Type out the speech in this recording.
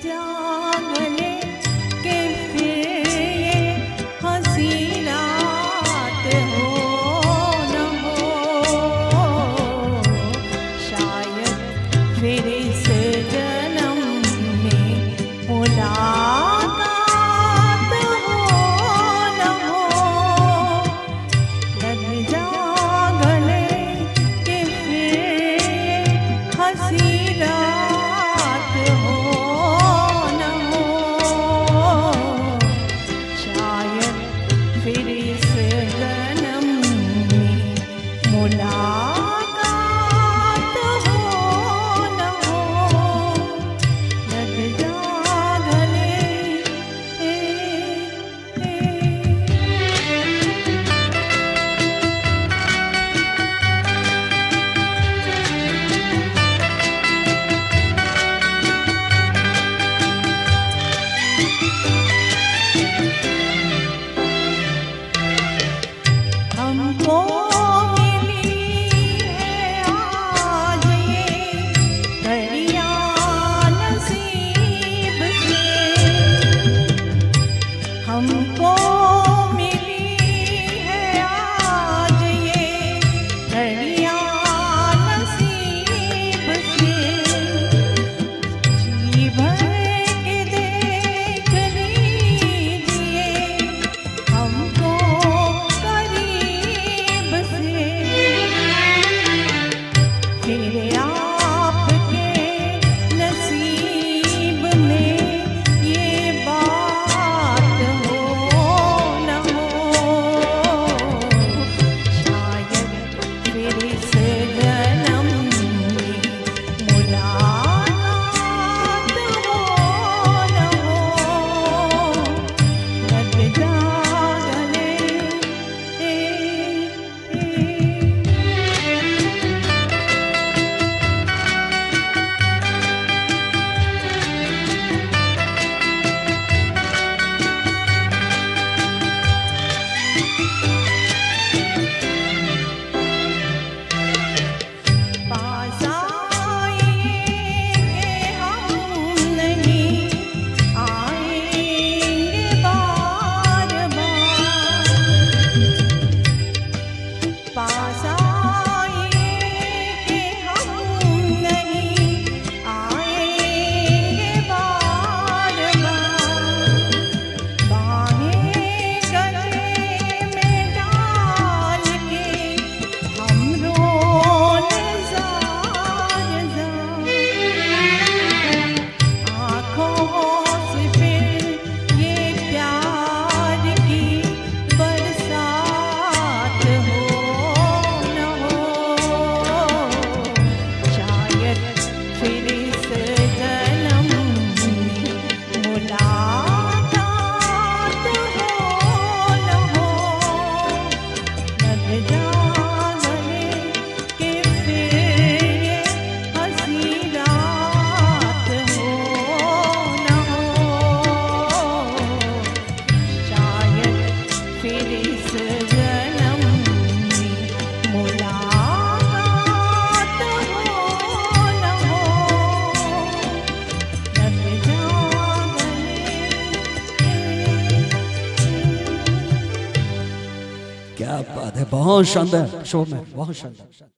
जागले के फिर ये हंसी रात हो न हो, शायद फिर इस जन्म में मुलाकात हो न हो। लग जा गले के फिर ये हंसी रात हो न हो, शायद फिर इस जन्म में मुलाकात हो न हो। लग जा गले हमको मिली है आज ये घड़ियां नसीब से, हमको मिली है आज ये घड़ियां नसीब से। जी भर के देख लीजिए हमको करीब से, फिर आपके नसीब में ये बात हो न हो, शायद फिर इस जन्म में मुलाकात हो न हो। लग जा गले पास आएंगे हम नहीं आएंगे बार बार, पास आएंगे हम नहीं आएंगे बार बार। बाहें गले में डाल के हम रोने जार जार, आँखों से फिर ये प्यार की बरसात हो न हो, शायद फिर इस जन्म में मुलाकात हो न हो। लग जा गले के फिर ये हंसी रात हो न हो, शायद फिर इस जन्म में मुलाकात हो न हो। लग जा गले। क्या बात है, बहुत शानदार शो में, बहुत शानदार।